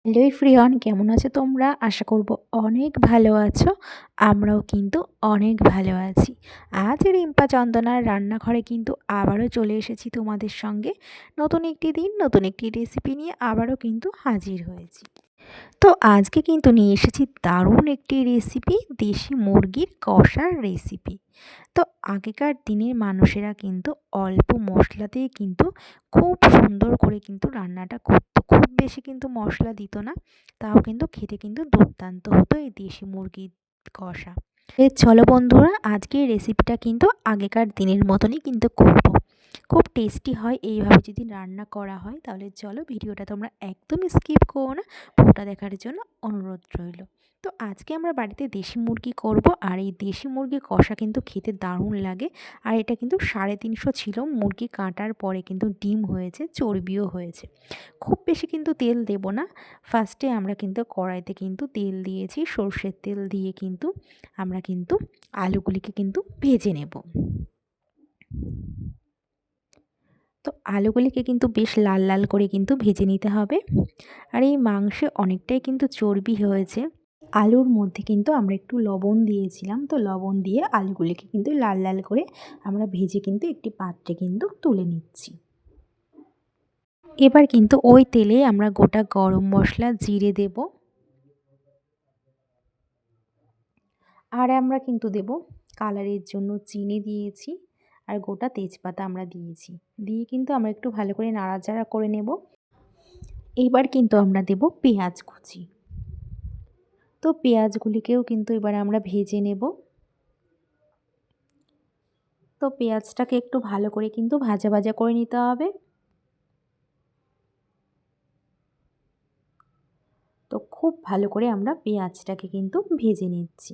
Hello everyone, কেমন আছো তোমরা? আশা করব অনেক ভালো আছো। আমরাও কিন্তু অনেক ভালো আছি। আজ রিম্পা চন্দনার রান্নাঘরে কিন্তু আবারও চলে এসেছি তোমাদের সঙ্গে। নতুন একটি দিন, নতুন একটি রেসিপি নিয়ে আবারও কিন্তু হাজির হয়েছি। তো আজকে কিন্তু নিয়ে এসেছি দারুণ একটি রেসিপি, দেশি মুরগির কষার রেসিপি। তো আগেকার দিনের মানুষেরা কিন্তু অল্প মশলাতেই কিন্তু খুব সুন্দর করে কিন্তু রান্নাটা করতো। খুব বেশি কিন্তু মশলা দিত না, তাও কিন্তু খেতে কিন্তু দুর্দান্ত হতো এই দেশি মুরগির কষা। চলো বন্ধুরা, আজকের রেসিপিটা কিন্তু আগেকার দিনের মতনই কিন্তু করব। খুব টেস্টি হয় এইভাবে যদি রান্না করা হয়। তাহলে চলো, ভিডিওটা তোমরা একদমই স্কিপ করো না, পুরোটা দেখার জন্য অনুরোধ রইল। তো আজকে আমরা বাড়িতে দেশি মুরগি করব, আর এই দেশি মুরগির কষা কিন্তু খেতে দারুণ লাগে। আর এটা কিন্তু 350 ছিল, মুরগি কাটার পরে কিন্তু ডিম হয়েছে, চর্বিও হয়েছে। খুব বেশি কিন্তু তেল দেব না। ফার্স্টে আমরা কিন্তু কড়াইতে কিন্তু তেল দিয়েছি, সর্ষের তেল দিয়ে কিন্তু আমরা কিন্তু আলুগুলিকে কিন্তু ভেজে নেব। তো আলুগুলিকে কিন্তু বেশ লাল লাল করে কিন্তু ভেজে নিতে হবে। আর এই মাংসে অনেকটাই কিন্তু চর্বি হয়েছে। আলুর মধ্যে কিন্তু আমরা একটু লবণ দিয়েছিলাম, তো লবণ দিয়ে আলুগুলিকে কিন্তু লাল লাল করে আমরা ভেজে কিন্তু একটি পাত্রে কিন্তু তুলে নিচ্ছি। এবার কিন্তু ওই তেলে আমরা গোটা গরম মশলা, জিরে দেব, আর আমরা কিন্তু দেব কালারের জন্য চিনি দিয়েছি, আর গোটা তেজপাতা আমরা দিয়েছি। দিয়ে কিন্তু আমরা একটু ভালো করে নাড়াচাড়া করে নেব। এবার কিন্তু আমরা দেব পেঁয়াজ কুচি। তো পেঁয়াজগুলিকেও কিন্তু এবার আমরা ভেজে নেব। তো পেঁয়াজটাকে একটু ভালো করে কিন্তু ভাজা ভাজা করে নিতে হবে। তো খুব ভালো করে আমরা পেঁয়াজটাকে কিন্তু ভেজে নিচ্ছি।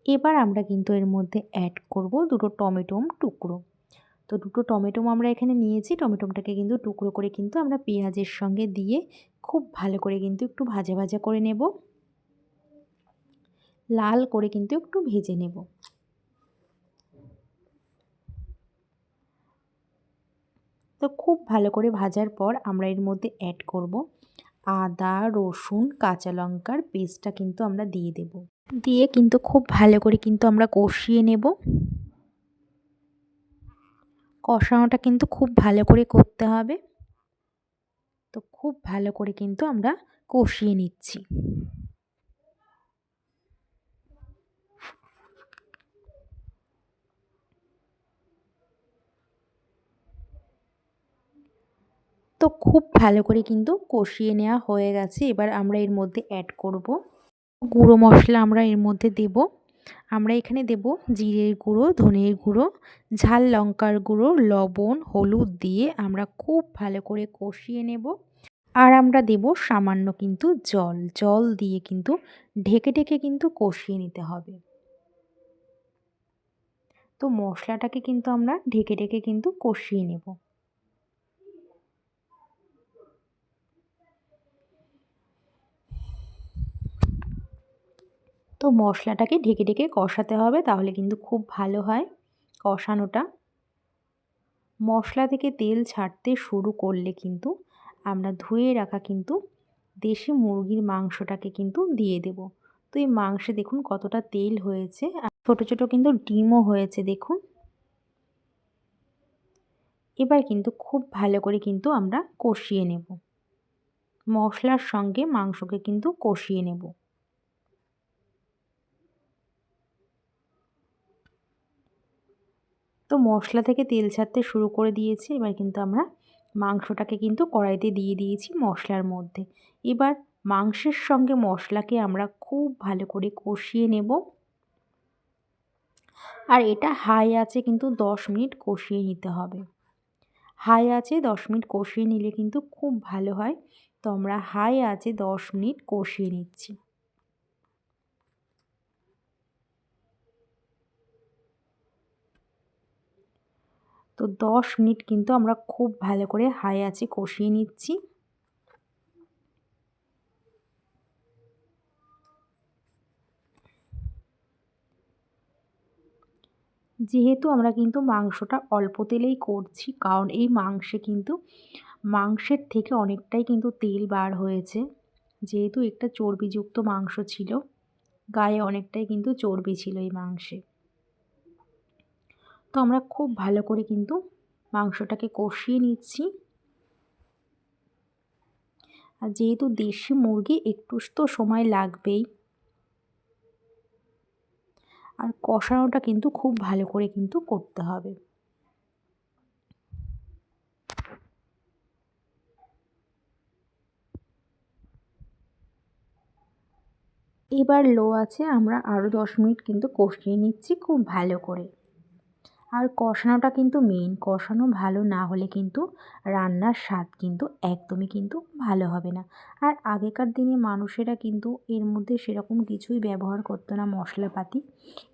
এবার আমরা কিন্তু এর মধ্যে অ্যাড করব দুটো টমেটোম টুকরো। তো দুটো টমেটোম আমরা এখানে নিয়েছি, টমেটোমটাকে কিন্তু টুকরো করে কিন্তু আমরা পেঁয়াজের সঙ্গে দিয়ে খুব ভালো করে কিন্তু একটু ভাজা ভাজা করে নেব, লাল করে কিন্তু একটু ভেজে নেব। তো খুব ভালো করে ভাজার পর আমরা এর মধ্যে অ্যাড করব আদা, রসুন, কাঁচা লঙ্কার পেস্টটা কিন্তু আমরা দিয়ে দেব। দিয়ে কিন্তু খুব ভালো করে কিন্তু আমরা কষিয়ে নেব। কষানোটা কিন্তু খুব ভালো করে করতে হবে। তো খুব ভালো করে কিন্তু আমরা কষিয়ে নিচ্ছি। তো খুব ভালো করে কিন্তু কষিয়ে নেওয়া হয়ে গেছে। এবার আমরা এর মধ্যে অ্যাড করব গুঁড়ো মশলা, আমরা এর মধ্যে দেব। আমরা এখানে দেব জিরের গুঁড়ো, ধনের গুঁড়ো, ঝাল লঙ্কার গুঁড়ো, লবণ, হলুদ দিয়ে আমরা খুব ভালো করে কষিয়ে নেব। আর আমরা দেব সামান্য কিন্তু জল দিয়ে কিন্তু ঢেকে ঢেকে কিন্তু কষিয়ে নিতে হবে। তো মশলাটাকে কিন্তু আমরা ঢেকে ঢেকে কিন্তু কষিয়ে নেব। তো মশলাটাকে ঢেকে ঢেকে কষাতে হবে, তাহলে কিন্তু খুব ভালো হয় কষানোটা। মশলা থেকে তেল ছাড়তে শুরু করলে কিন্তু আমরা ধুয়ে রাখা কিন্তু দেশি মুরগির মাংসটাকে কিন্তু দিয়ে দেব। তো এই মাংসে দেখুন কতটা তেল হয়েছে, আর ছোট ছোট কিন্তু ডিমও হয়েছে দেখুন। এবার কিন্তু খুব ভালো করে কিন্তু আমরা কষিয়ে নেব, মশলার সঙ্গে মাংসকে কিন্তু কষিয়ে নেব। তো মশলা থেকে তেল ছাড়তে শুরু করে দিয়েছি। এবার কিন্তু আমরা মাংসটাকে কিন্তু কড়াইতে দিয়ে দিয়েছি মশলার মধ্যে। এবার মাংসের সঙ্গে মশলাকে আমরা খুব ভালো করে কষিয়ে নেব। আর এটা হাই আঁচে কিন্তু 10 মিনিট কষিয়ে নিতে হবে। হাই আঁচে 10 মিনিট কষিয়ে নিলে কিন্তু খুব ভালো হয়। তো আমরা হাই আঁচে 10 মিনিট কষিয়ে নিচ্ছি। তো 10 মিনিট কিন্তু আমরা খুব ভালো করে হাই আঁচে কষিয়ে নিচ্ছি। যেহেতু আমরা কিন্তু মাংসটা অল্প তেলেই করছি, কারণ এই মাংসে কিন্তু মাংসের থেকে অনেকটাই কিন্তু তেল বার হয়েছে, যেহেতু একটা চর্বিযুক্ত মাংস ছিল, গায়ে অনেকটাই কিন্তু চর্বি ছিল এই মাংসে। তো আমরা খুব ভালো করে কিন্তু মাংসটাকে কষিয়ে নিচ্ছি। আর যেহেতু দেশি মুরগি একটু তো সময় লাগবেই, আর কষানোটা কিন্তু খুব ভালো করে কিন্তু করতে হবে। এবার লো আছে আমরা আরও 10 মিনিট কিন্তু কষিয়ে নিচ্ছি খুব ভালো করে। আর কষানোটা কিন্তু মেইন, কষানো ভালো না হলে কিন্তু রান্নার স্বাদ কিন্তু একদমই কিন্তু ভালো হবে না। আর আগেকার দিনে মানুষেরা কিন্তু এর মধ্যে সেরকম কিছুই ব্যবহার করতো না মশলাপাতি,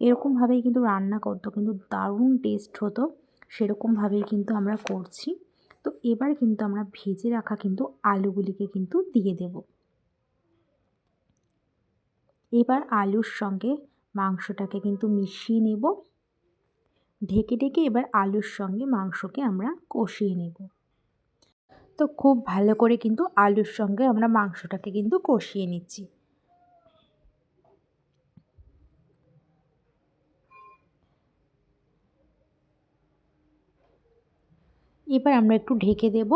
এরকমভাবেই কিন্তু রান্না করতো, কিন্তু দারুণ টেস্ট হতো। সেরকমভাবেই কিন্তু আমরা করছি। তো এবার কিন্তু আমরা ভেজে রাখা কিন্তু আলুগুলিকে কিন্তু দিয়ে দেব। এবার আলুর সঙ্গে মাংসটাকে কিন্তু মিশিয়ে নেব। ঢেকে ঢেকে এবার আলুর সঙ্গে মাংসকে আমরা কষিয়ে নেব। তো খুব ভালো করে কিন্তু আলুর সঙ্গে আমরা মাংসটাকে কিন্তু কষিয়ে নিচ্ছি। এবার আমরা একটু ঢেকে দেব।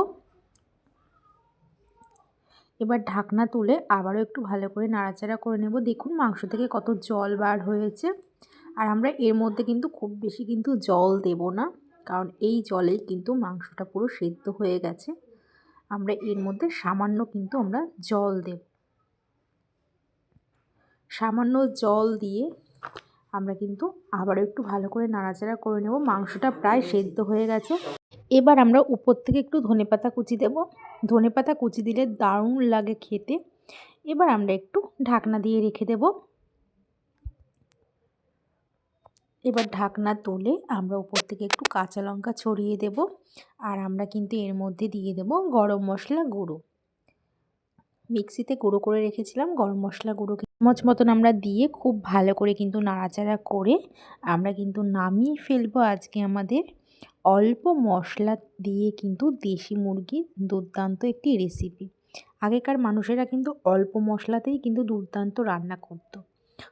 এবার ঢাকনা তুলে আবারও একটু ভালো করে নাড়াচাড়া করে নেব। দেখুন মাংস থেকে কত জল বার হয়েছে। আর আমরা এর মধ্যে কিন্তু খুব বেশি কিন্তু জল দেব না, কারণ এই জলেই কিন্তু মাংসটা পুরো সেদ্ধ হয়ে গেছে। আমরা এর মধ্যে সামান্য কিন্তু আমরা জল দেব। সামান্য জল দিয়ে আমরা কিন্তু আবারও একটু ভালো করে নাড়াচাড়া করে নেব। মাংসটা প্রায় সেদ্ধ হয়ে গেছে। এবার আমরা উপর থেকে একটু ধনেপাতা কুচি দেব। ধনেপাতা কুচি দিলে দারুণ লাগে খেতে। এবার আমরা একটু ঢাকনা দিয়ে রেখে দেব। এবার ঢাকনা তুলে আমরা উপর থেকে একটু কাঁচা লঙ্কা ছড়িয়ে দেব। আর আমরা কিন্তু এর মধ্যে দিয়ে দেব গরম মশলা গুঁড়ো। মিক্সিতে গুঁড়ো করে রেখেছিলাম গরম মশলা গুঁড়োকে চামচ মতন আমরা দিয়ে খুব ভালো করে কিন্তু নাড়াচাড়া করে আমরা কিন্তু নামিয়ে ফেলবো আজকে আমাদের অল্প মশলা দিয়ে কিন্তু দেশি মুরগির দুর্দান্ত একটি রেসিপি। আগেকার মানুষেরা কিন্তু অল্প মশলাতেই কিন্তু দুর্দান্ত রান্না করতো।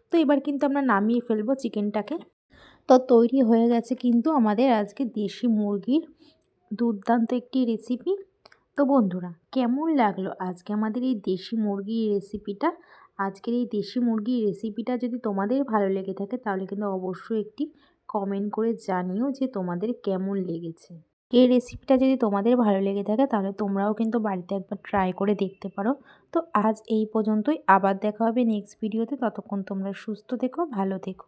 তো এবার কিন্তু আমরা নামিয়ে ফেলবো চিকেনটাকে। তো তৈরি হয়ে গেছে কিন্তু আমাদের আজকে দেশি মুরগির দুর্দান্ত একটি রেসিপি। তো বন্ধুরা, কেমন লাগলো আজকে আমাদের এই দেশি মুরগির রেসিপিটা? আজকের এই দেশি মুরগির রেসিপিটা যদি তোমাদের ভালো লেগে থাকে তাহলে কিন্তু অবশ্যই একটি কমেন্ট করে জানিও যে তোমাদের কেমন লেগেছে। এই রেসিপিটা যদি তোমাদের ভালো লেগে থাকে তাহলে তোমরাও কিন্তু বাড়িতে একবার ট্রাই করে দেখতে পারো। তো আজ এই পর্যন্তই, আবার দেখা হবে নেক্সট ভিডিওতে। ততক্ষণ তোমরা সুস্থ থেকো, ভালো থেকো।